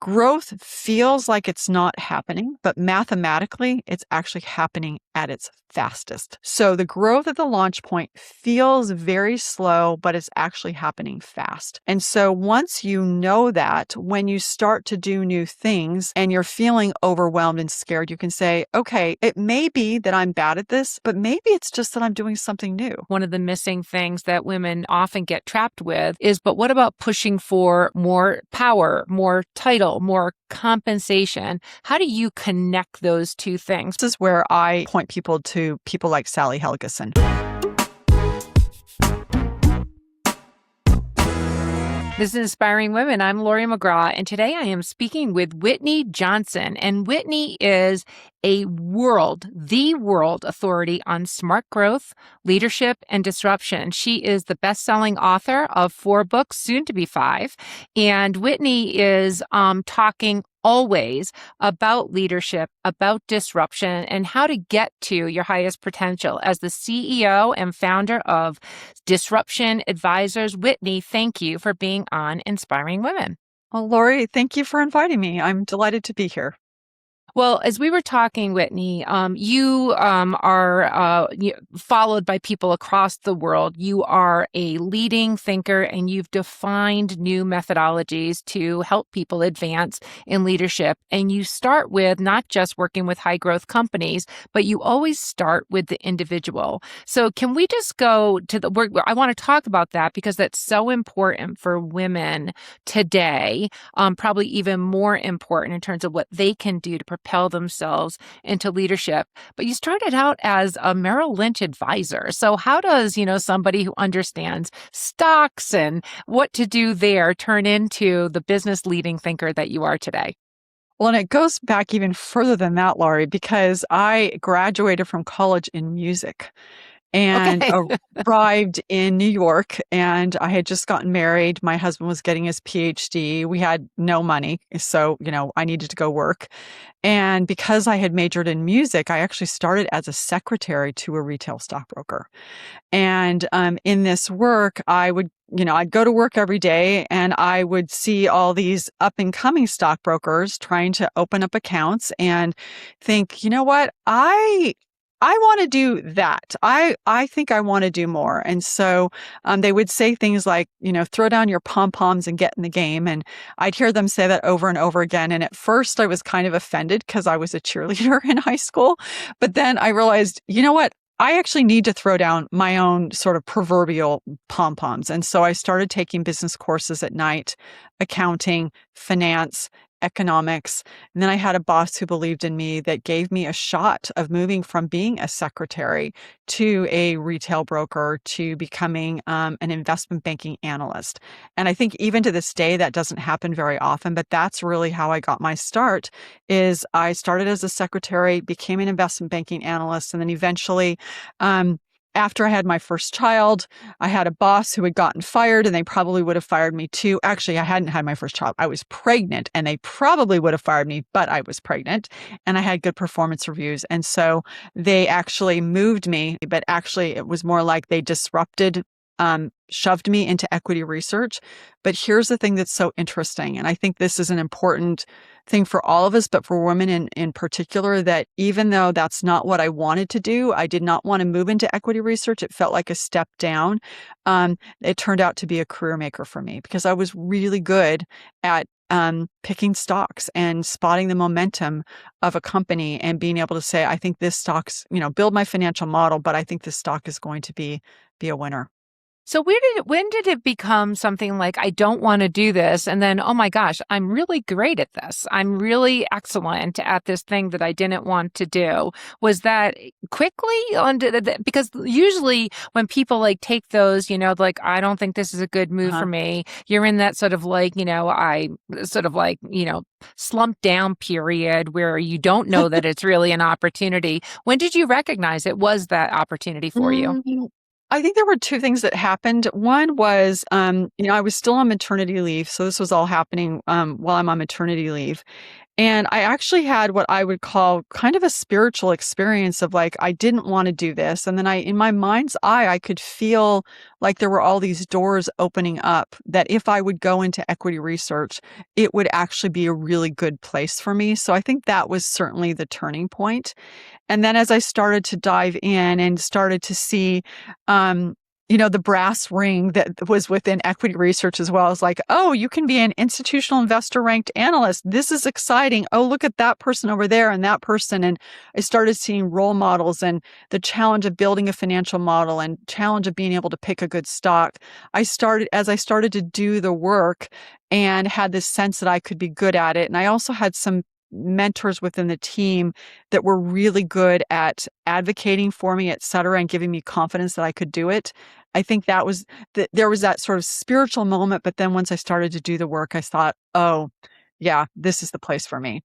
growth feels like it's not happening, but mathematically, it's actually happening at its fastest. So the growth at the launch point feels very slow, but it's actually happening fast. And so once you know that, when you start to do new things and you're feeling overwhelmed and scared, you can say, okay, it may be that I'm bad at this, but maybe it's just that I'm doing something new. One of the missing things that women often get trapped with is, but what about pushing for more power, more title, more compensation? How do you connect those two things? This is where I point people to people like Sally Helgeson. This is Inspiring Women. I'm Laurie McGraw, and today I am speaking with Whitney Johnson. And Whitney is the world authority on smart growth, leadership, and disruption. She is the best-selling author of 4 books, soon to be 5. And Whitney is talking always about leadership, about disruption, and how to get to your highest potential. As the CEO and founder of Disruption Advisors, Whitney, thank you for being on Inspiring Women. Well, Laurie, thank you for inviting me. I'm delighted to be here. Well, as we were talking, Whitney, you are followed by people across the world. You are a leading thinker, and you've defined new methodologies to help people advance in leadership. And you start with not just working with high growth companies, but you always start with the individual. So can we just go to the work? I want to talk about that because that's so important for women today, probably even more important in terms of what they can do to propel themselves into leadership. But you started out as a Merrill Lynch advisor. So how does, somebody who understands stocks and what to do there turn into the business leading thinker that you are today? Well, and it goes back even further than that, Laurie, because I graduated from college in music and Okay. arrived in New York, and I had just gotten married. My husband was getting his PhD. We had no money, so, I needed to go work. And because I had majored in music, I actually started as a secretary to a retail stockbroker. And in this work, I'd go to work every day and I would see all these up and coming stockbrokers trying to open up accounts and think, you know what? I want to do that. I think I want to do more. And so they would say things like, throw down your pom-poms and get in the game. And I'd hear them say that over and over again. And at first I was kind of offended because I was a cheerleader in high school. But then I realized, you know what? I actually need to throw down my own sort of proverbial pom-poms. And so I started taking business courses at night, accounting, finance, economics. And then I had a boss who believed in me that gave me a shot of moving from being a secretary to a retail broker to becoming an investment banking analyst. And I think even to this day, that doesn't happen very often, but that's really how I got my start. Is I started as a secretary, became an investment banking analyst, and then eventually, after I had my first child, I had a boss who had gotten fired, and they probably would have fired me too. Actually, I hadn't had my first child. I was pregnant, and they probably would have fired me, but I was pregnant and I had good performance reviews. And so they actually moved me, but actually it was more like they shoved me into equity research. But here's the thing that's so interesting. And I think this is an important thing for all of us, but for women in particular, that even though that's not what I wanted to do, I did not want to move into equity research. It felt like a step down. It turned out to be a career maker for me because I was really good at picking stocks and spotting the momentum of a company and being able to say, I think this stock's, build my financial model, but I think this stock is going to be a winner. So when did it become something like, I don't want to do this? And then, oh my gosh, I'm really great at this. I'm really excellent at this thing that I didn't want to do. Was that quickly? Because usually when people take those, I don't think this is a good move for me. You're in that sort of slump down period where you don't know that it's really an opportunity. When did you recognize it was that opportunity for you? I think there were 2 things that happened. One was, I was still on maternity leave. So this was all happening while I'm on maternity leave. And I actually had what I would call kind of a spiritual experience of like, I didn't want to do this. And then in my mind's eye, I could feel like there were all these doors opening up that if I would go into equity research, it would actually be a really good place for me. So I think that was certainly the turning point. And then as I started to dive in and started to see, um, the brass ring that was within equity research as well. As like, oh, you can be an institutional investor ranked analyst. This is exciting. Oh, look at that person over there and that person. And I started seeing role models and the challenge of building a financial model and challenge of being able to pick a good stock. As I started to do the work and had this sense that I could be good at it. And I also had some mentors within the team that were really good at advocating for me, et cetera, and giving me confidence that I could do it. I think there was that sort of spiritual moment. But then once I started to do the work, I thought, oh, yeah, this is the place for me.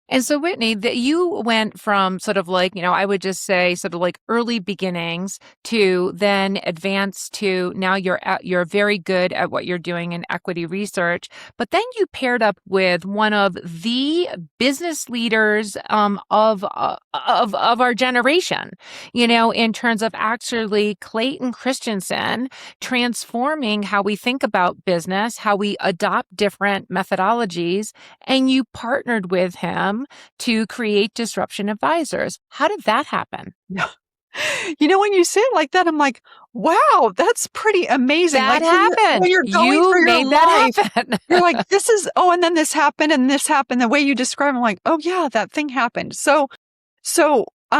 And so, Whitney, that you went from sort of like, I would just say sort of like early beginnings to then advance to now you're very good at what you're doing in equity research. But then you paired up with one of the business leaders of our generation, in terms of actually Clayton Christensen transforming how we think about business, how we adopt different methodologies, and you partnered with him to create Disruption Advisors. How did that happen? Yeah. When you say it like that, I'm like, wow, that's pretty amazing. That Like when happened. you're going You through your made that life, happen. you're like, and then this happened and this happened. The way you describe it, I'm like, oh yeah, that thing happened. So,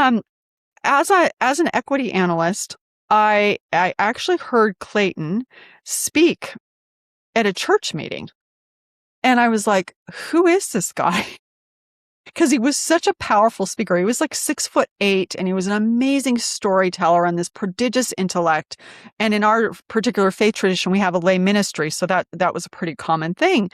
as an equity analyst, I actually heard Clayton speak at a church meeting. And I was like, who is this guy? Because he was such a powerful speaker. He was like 6'8", and he was an amazing storyteller and this prodigious intellect. And in our particular faith tradition, we have a lay ministry. So that was a pretty common thing.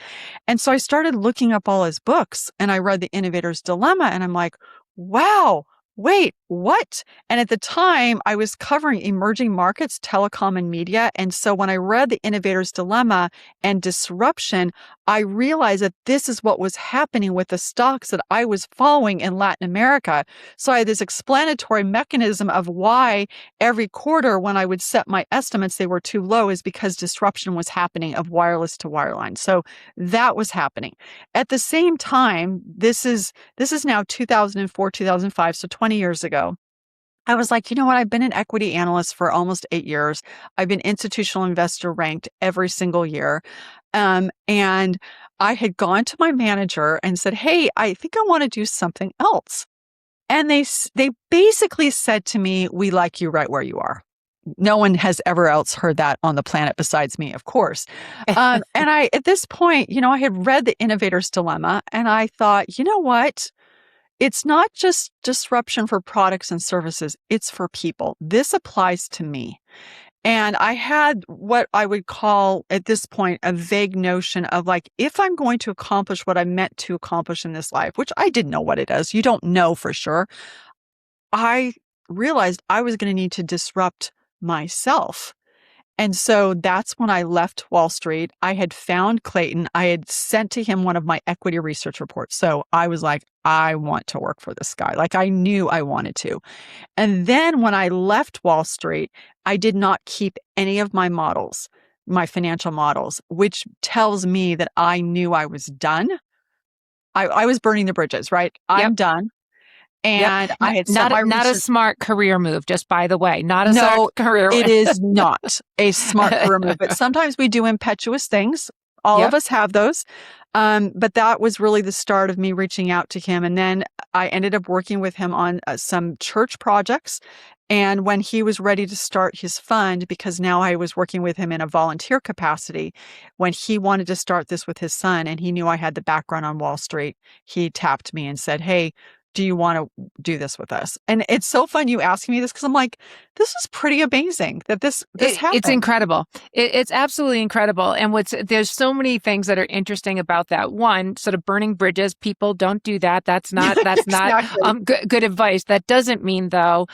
And so I started looking up all his books and I read The Innovator's Dilemma and I'm like, wow, wait, what? And at the time I was covering emerging markets, telecom and media. And so when I read The Innovator's Dilemma and Disruption, I realized that this is what was happening with the stocks that I was following in Latin America. So I had this explanatory mechanism of why every quarter when I would set my estimates, they were too low is because disruption was happening of wireless to wireline. So that was happening. At the same time, this is now 2004, 2005, so 20 years ago. I was like, you know what? I've been an equity analyst for almost 8 years. I've been institutional investor ranked every single year. And I had gone to my manager and said, hey, I think I want to do something else. And they basically said to me, we like you right where you are. No one has ever else heard that on the planet besides me, of course. And at this point, I had read The Innovator's Dilemma and I thought, you know what? It's not just disruption for products and services, it's for people. This applies to me. And I had what I would call at this point a vague notion of like, if I'm going to accomplish what I meant to accomplish in this life, which I didn't know what it is, you don't know for sure. I realized I was going to need to disrupt myself. And so that's when I left Wall Street. I had found Clayton. I had sent to him one of my equity research reports. So I was like, I want to work for this guy. Like I knew I wanted to. And then when I left Wall Street, I did not keep any of my models, my financial models, which tells me that I knew I was done. I was burning the bridges, right? Yep. I'm done. Yep. And I had sent my Not a research. smart career move, just by the way. Not a No, smart career it move. is not a smart career move, but sometimes we do impetuous things. All of Yep. us have those. But that was really the start of me reaching out to him. And then I ended up working with him on some church projects. And when he was ready to start his fund, because now I was working with him in a volunteer capacity, when he wanted to start this with his son and he knew I had the background on Wall Street, he tapped me and said, hey, do you want to do this with us? And it's so fun you asking me this because I'm like, this is pretty amazing that this It's happened. incredible. It's absolutely incredible. And there's so many things that are interesting about that. One, sort of burning bridges. People don't do that. That's not Exactly. good advice. That doesn't mean though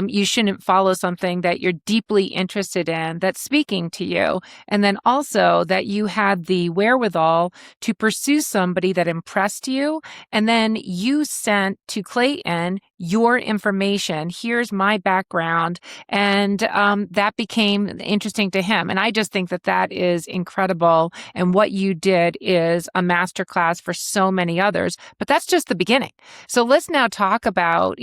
you shouldn't follow something that you're deeply interested in that's speaking to you. And then also that you had the wherewithal to pursue somebody that impressed you. And then you sent to Clayton your information. Here's my background. And that became interesting to him. And I just think that that is incredible. And what you did is a masterclass for so many others. But that's just the beginning. So let's now talk about,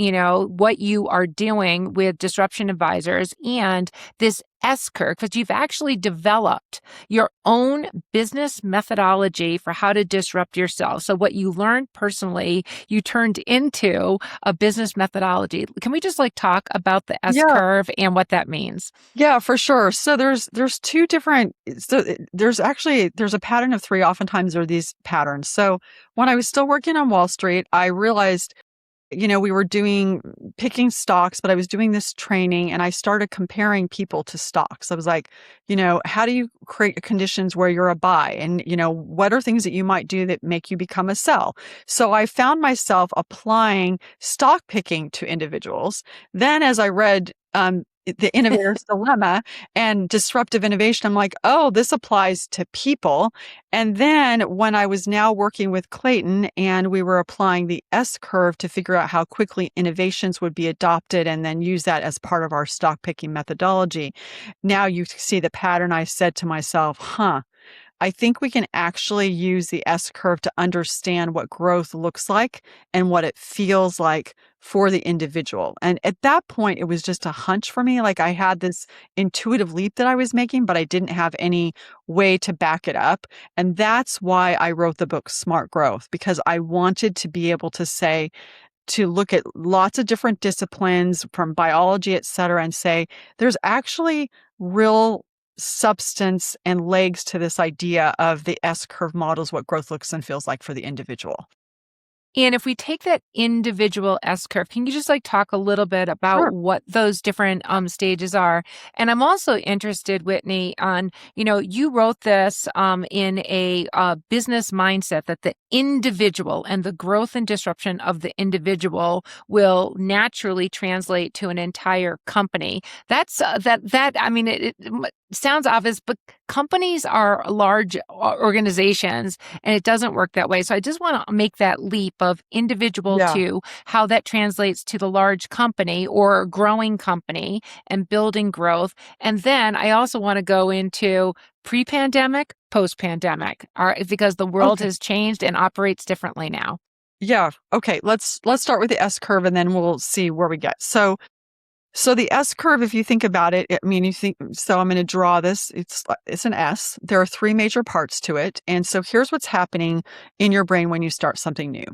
what you are doing with Disruption Advisors and this S curve, because you've actually developed your own business methodology for how to disrupt yourself. So what you learned personally, you turned into a business methodology. Can we just talk about the S Yeah. curve and what that means? Yeah, for sure. So there's two different there's a pattern of three. Oftentimes there are these patterns. So when I was still working on Wall Street, I realized, we were picking stocks, but I was doing this training and I started comparing people to stocks. I was like, how do you create conditions where you're a buy? And, what are things that you might do that make you become a sell? So I found myself applying stock picking to individuals. Then as I read, the innovator's dilemma and disruptive innovation, I'm like, oh, this applies to people. And then when I was now working with Clayton and we were applying the S curve to figure out how quickly innovations would be adopted and then use that as part of our stock picking methodology, now you see the pattern. I said to myself, I think we can actually use the S curve to understand what growth looks like and what it feels like for the individual. And at that point, it was just a hunch for me. Like I had this intuitive leap that I was making, but I didn't have any way to back it up. And that's why I wrote the book Smart Growth, because I wanted to be able to look at lots of different disciplines from biology, et cetera, and say there's actually real substance and legs to this idea of the S curve models, what growth looks and feels like for the individual. And if we take that individual S curve, can you just talk a little bit about Sure. what those different stages are? And I'm also interested, Whitney, on, you wrote this in a business mindset that the individual and the growth and disruption of the individual will naturally translate to an entire company. That's I mean, it sounds obvious, but companies are large organizations and it doesn't work that way. So I just want to make that leap of individual Yeah. to how that translates to the large company or growing company and building growth. And then I also want to go into pre-pandemic, post-pandemic, because the world Okay. has changed and operates differently now. Yeah. Okay. Let's start with the S curve and then we'll see where we get. So the S curve, if you think about it, I mean, you think, so I'm going to draw this. It's an S. There are three major parts to it. And so here's what's happening in your brain when you start something new.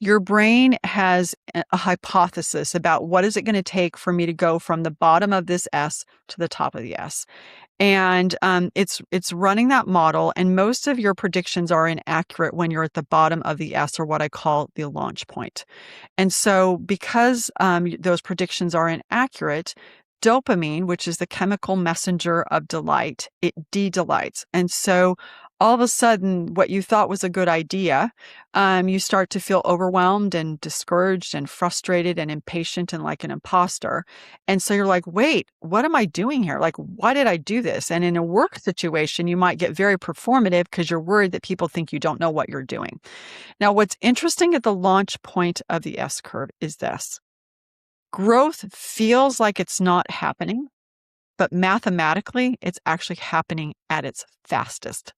Your brain has a hypothesis about what is it going to take for me to go from the bottom of this S to the top of the S. And it's running that model, and most of your predictions are inaccurate when you're at the bottom of the S, or what I call the launch point. And so because those predictions are inaccurate, dopamine, which is the chemical messenger of delight, it de-delights. And so all of a sudden, what you thought was a good idea, you start to feel overwhelmed and discouraged and frustrated and impatient and like an imposter. And so you're like, wait, what am I doing here? Like, why did I do this? And in a work situation, you might get very performative because you're worried that people think you don't know what you're doing. Now, what's interesting at the launch point of the S curve is this. Growth feels like it's not happening, but mathematically, it's actually happening at its fastest.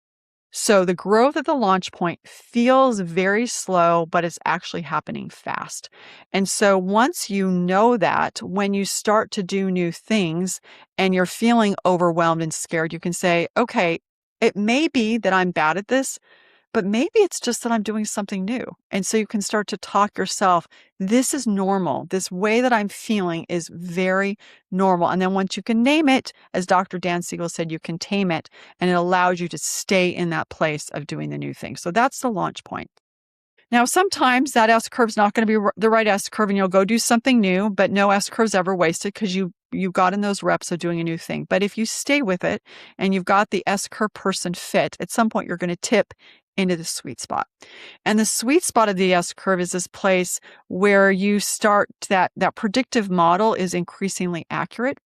So the growth at the launch point feels very slow, but it's actually happening fast. And so once you know that, when you start to do new things and you're feeling overwhelmed and scared, you can say, okay, it may be that I'm bad at this, but maybe it's just that I'm doing something new. And so you can start to talk yourself, this is normal. This way that I'm feeling is very normal. And then once you can name it, as Dr. Dan Siegel said, you can tame it, and it allows you to stay in that place of doing the new thing. So that's the launch point. Now, sometimes that S curve is not going to be the right S curve and you'll go do something new, but no S curve's ever wasted because you got in those reps of doing a new thing. But if you stay with it and you've got the S curve person fit, at some point you're going to tip into the sweet spot. And the sweet spot of the S curve is this place where you start that predictive model is increasingly accurate.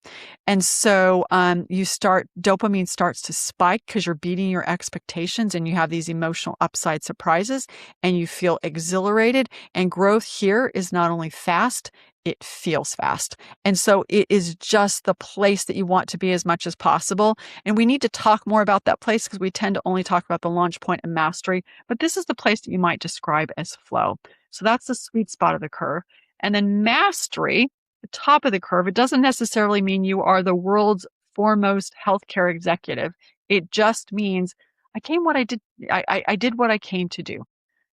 And so dopamine starts to spike because you're beating your expectations and you have these emotional upside surprises and you feel exhilarated. And growth here is not only fast, it feels fast. And so it is just the place that you want to be as much as possible. And we need to talk more about that place because we tend to only talk about the launch point and mastery. But this is the place that you might describe as flow. So that's the sweet spot of the curve. And then mastery, the top of the curve, it doesn't necessarily mean you are the world's foremost healthcare executive. It just means I did what I came to do,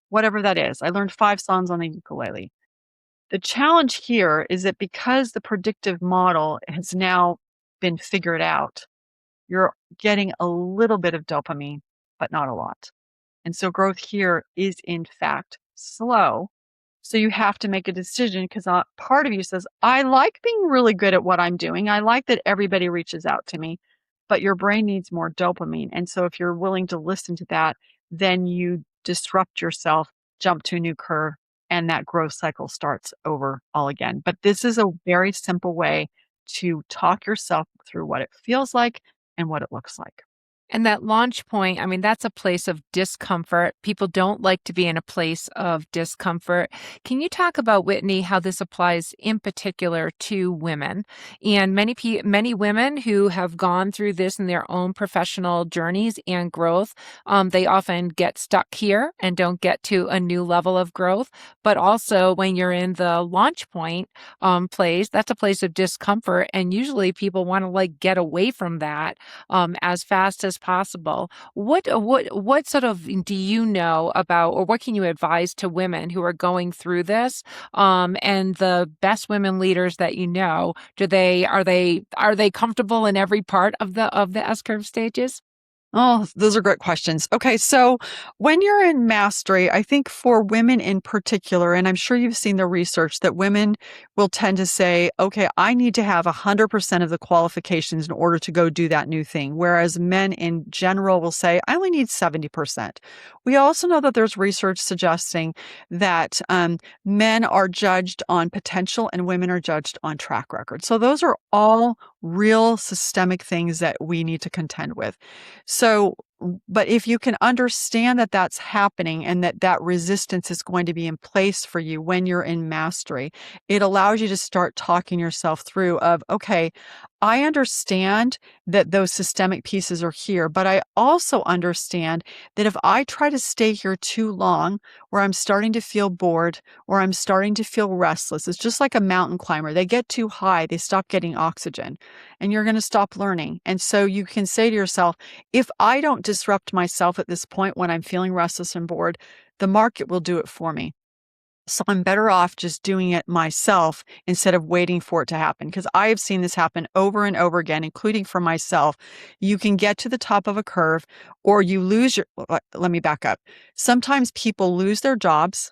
whatever that is. I learned 5 songs on the ukulele. The challenge here is that because the predictive model has now been figured out, you're getting a little bit of dopamine, but not a lot. And so growth here is in fact slow. So you have to make a decision because part of you says, I like being really good at what I'm doing. I like that everybody reaches out to me, but your brain needs more dopamine. And so if you're willing to listen to that, then you disrupt yourself, jump to a new curve, and that growth cycle starts over all again. But this is a very simple way to talk yourself through what it feels like and what it looks like. And that launch point, I mean, that's a place of discomfort. People don't like to be in a place of discomfort. Can you talk about, Whitney, how this applies in particular to women? And many women who have gone through this in their own professional journeys and growth, they often get stuck here and don't get to a new level of growth. But also, when you're in the launch point place, that's a place of discomfort. And usually people want to like get away from that as fast as possible. What sort of do you know about, or what can you advise to women who are going through this? And the best women leaders that you know, are they comfortable in every part of the S curve stages? Oh, those are great questions. Okay, so when you're in mastery, I think for women in particular, and I'm sure you've seen the research that women will tend to say, okay, I need to have 100% of the qualifications in order to go do that new thing. Whereas men in general will say, I only need 70%. We also know that there's research suggesting that men are judged on potential and women are judged on track record. So those are all real systemic things that we need to contend with. So, but if you can understand that that's happening and that resistance is going to be in place for you when you're in mastery, it allows you to start talking yourself through of, okay, I understand that those systemic pieces are here, but I also understand that if I try to stay here too long, where I'm starting to feel bored or I'm starting to feel restless, it's just like a mountain climber. They get too high, they stop getting oxygen, and you're going to stop learning. And so you can say to yourself, if I don't disrupt myself at this point when I'm feeling restless and bored, the market will do it for me. So I'm better off just doing it myself instead of waiting for it to happen. Because I have seen this happen over and over again, including for myself. You can get to the top of a curve or you lose let me back up. Sometimes people lose their jobs,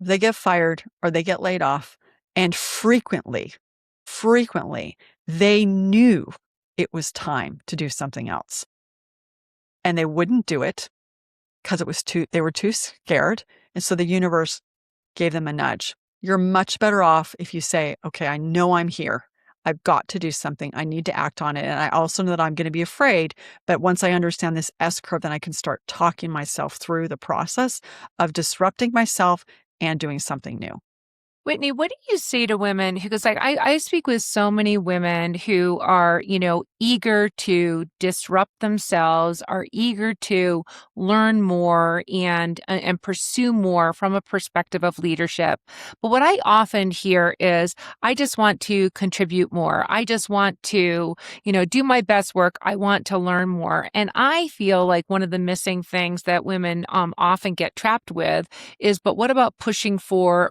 they get fired or they get laid off. And frequently, they knew it was time to do something else. And they wouldn't do it because they were too scared. And so the universe gave them a nudge. You're much better off if you say, okay, I know I'm here. I've got to do something. I need to act on it. And I also know that I'm going to be afraid. But once I understand this S curve, then I can start talking myself through the process of disrupting myself and doing something new. Whitney, what do you say to women who, because like I speak with so many women who are, eager to disrupt themselves, are eager to learn more and pursue more from a perspective of leadership. But what I often hear is, I just want to contribute more. I just want to, do my best work. I want to learn more. And I feel like one of the missing things that women often get trapped with is, but what about pushing for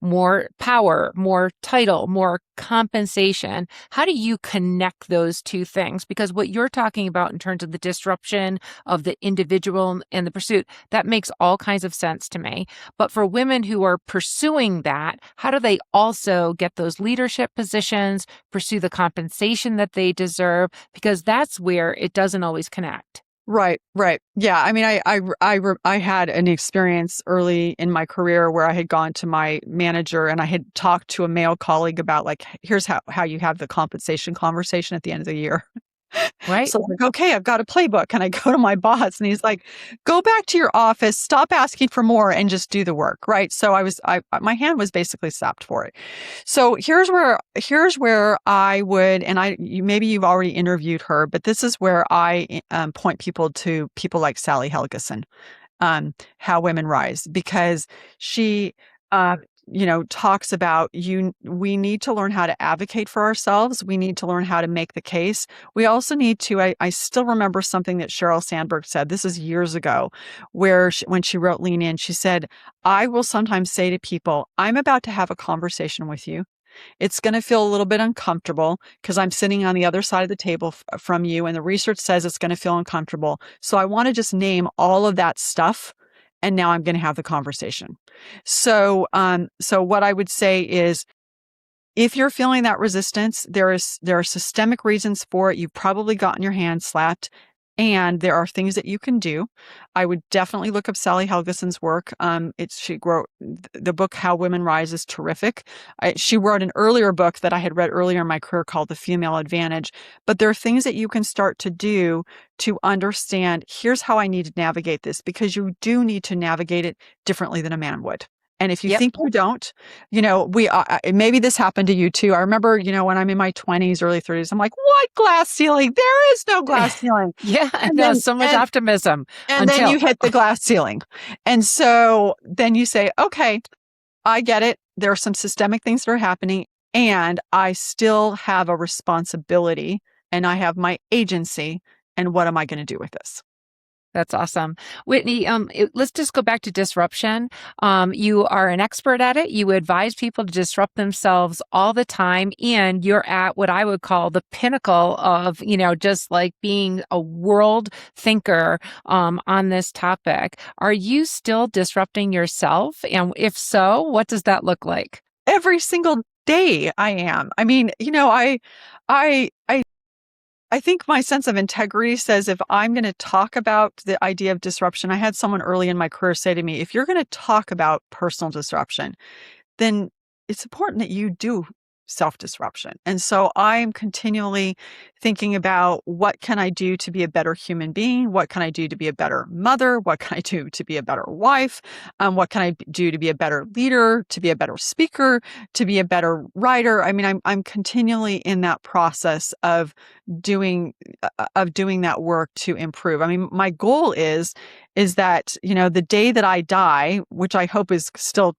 more power, more title, more compensation. How do you connect those two things? Because what you're talking about in terms of the disruption of the individual and the pursuit, that makes all kinds of sense to me. But for women who are pursuing that, how do they also get those leadership positions, pursue the compensation that they deserve? Because that's where it doesn't always connect. Right, right. Yeah, I mean, I had an experience early in my career where I had gone to my manager and I had talked to a male colleague about like, here's how you have the compensation conversation at the end of the year. Right? So I'm like, okay, I've got a playbook. And I go to my boss and he's like, go back to your office, stop asking for more and just do the work. Right. So my hand was basically slapped for it. So here's where I would, and maybe you've already interviewed her, but this is where I point people to people like Sally Helgeson, How Women Rise, because she, uh, talks about we need to learn how to advocate for ourselves. We need to learn how to make the case. We also need to, I still remember something that Sheryl Sandberg said, this is years ago, where when she wrote Lean In, she said, I will sometimes say to people, I'm about to have a conversation with you. It's going to feel a little bit uncomfortable because I'm sitting on the other side of the table from you, and the research says it's going to feel uncomfortable. So I want to just name all of that stuff, and now I'm going to have the conversation. So what I would say is, if you're feeling that resistance, there are systemic reasons for it. You've probably gotten your hand slapped, and there are things that you can do. I would definitely look up Sally Helgeson's work. She wrote the book How Women Rise is terrific. She wrote an earlier book that I had read earlier in my career called The Female Advantage. But there are things that you can start to do to understand. Here's how I need to navigate this, because you do need to navigate it differently than a man would. And if you Yep. think you don't, maybe this happened to you too. I remember, when I'm in my 20s, early 30s, I'm like, what glass ceiling? There is no glass ceiling. Yeah, I And know. then, So much and, optimism and then until you hit the glass ceiling. And so then you say, okay, I get it. There are some systemic things that are happening, and I still have a responsibility and I have my agency. And what am I going to do with this? that's awesome. Whitney, let's just go back to disruption. You are an expert at it. You advise people to disrupt themselves all the time. And you're at what I would call the pinnacle of, just like being a world thinker on this topic. Are you still disrupting yourself? And if so, what does that look like? Every single day I am. I mean, I I think my sense of integrity says if I'm going to talk about the idea of disruption, I had someone early in my career say to me, if you're going to talk about personal disruption, then it's important that you do self-disruption. And so I'm continually thinking about, what can I do to be a better human being? What can I do to be a better mother? What can I do to be a better wife? What can I do to be a better leader, to be a better speaker, to be a better writer? I mean, I'm continually in that process doing doing that work to improve. I mean, my goal is that, the day that I die, which I hope is still,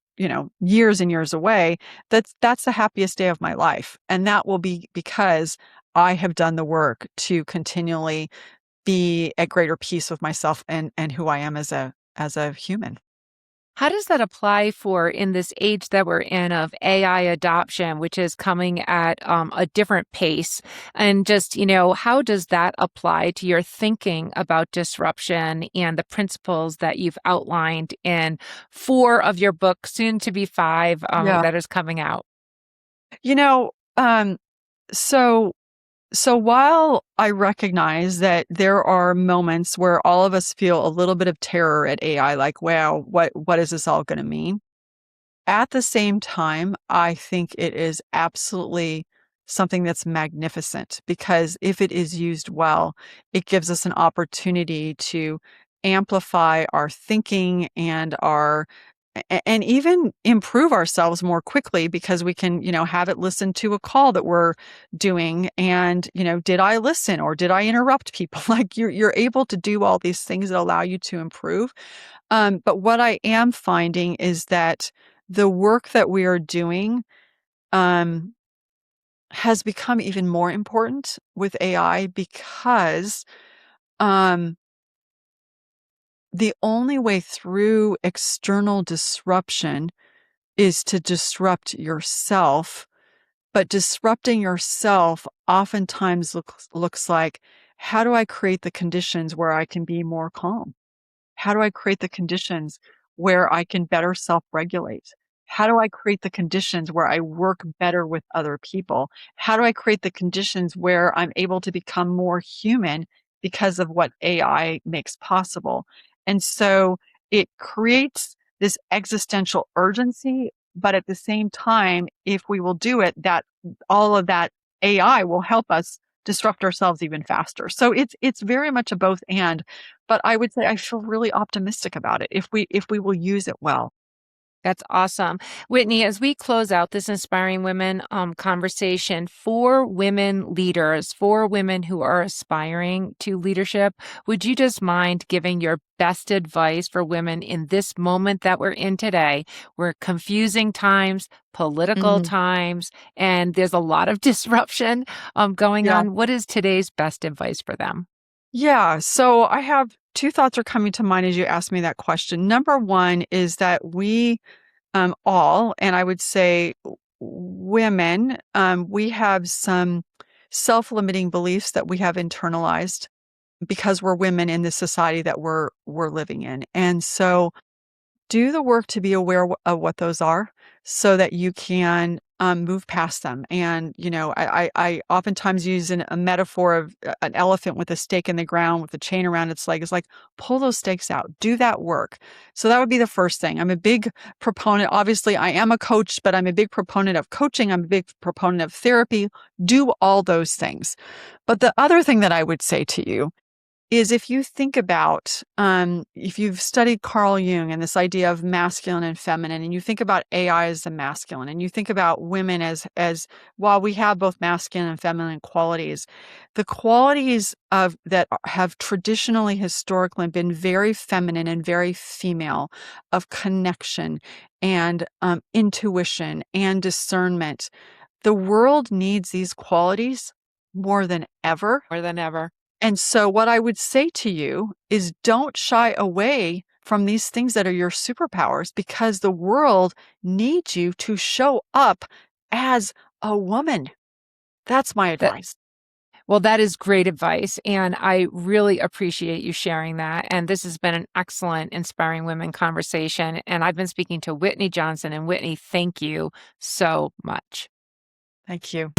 years and years away, that's the happiest day of my life. And that will be because I have done the work to continually be at greater peace with myself and who I am as a human. How does that apply for in this age that we're in of AI adoption, which is coming at a different pace? And just, how does that apply to your thinking about disruption and the principles that you've outlined in 4 of your book, soon to be 5, Yeah. that is coming out? You know, so So while I recognize that there are moments where all of us feel a little bit of terror at AI, like, wow, what is this all going to mean? At the same time, I think it is absolutely something that's magnificent, because if it is used well, it gives us an opportunity to amplify our thinking and and even improve ourselves more quickly, because we can, have it listen to a call that we're doing, and, did I listen or did I interrupt people? Like, you're able to do all these things that allow you to improve. But what I am finding is that the work that we are doing um, has become even more important with AI, because um, the only way through external disruption is to disrupt yourself. But disrupting yourself oftentimes looks like, how do I create the conditions where I can be more calm? How do I create the conditions where I can better self-regulate? How do I create the conditions where I work better with other people? How do I create the conditions where I'm able to become more human because of what AI makes possible? And so it creates this existential urgency, but at the same time, if we will do it, that all of that AI will help us disrupt ourselves even faster. So it's very much a both and, but I would say I feel really optimistic about it if we will use it well. That's awesome. Whitney, as we close out this Inspiring Women conversation for women leaders, for women who are aspiring to leadership, would you just mind giving your best advice for women in this moment that we're in today? We're confusing times, political Mhm. times, and there's a lot of disruption going Yeah. on. What is today's best advice for them? Yeah. So I have two thoughts are coming to mind as you ask me that question. Number one is that we all, and I would say women, we have some self-limiting beliefs that we have internalized because we're women in the society that we're living in. And so do the work to be aware of what those are so that you can move past them. And, I oftentimes use a metaphor of an elephant with a stake in the ground with a chain around its leg. It's like, pull those stakes out, do that work. So that would be the first thing. I'm a big proponent. Obviously, I am a coach, but I'm a big proponent of coaching. I'm a big proponent of therapy. Do all those things. But the other thing that I would say to you is if you think about, if you've studied Carl Jung and this idea of masculine and feminine, and you think about AI as the masculine, and you think about women as while we have both masculine and feminine qualities, the qualities of that have traditionally, historically been very feminine and very female, of connection and intuition and discernment. The world needs these qualities more than ever. More than ever. And so what I would say to you is don't shy away from these things that are your superpowers because the world needs you to show up as a woman. That's my That advice. Well, that is great advice. And I really appreciate you sharing that. And this has been an excellent Inspiring Women conversation. And I've been speaking to Whitney Johnson. And Whitney, thank you so much. Thank you.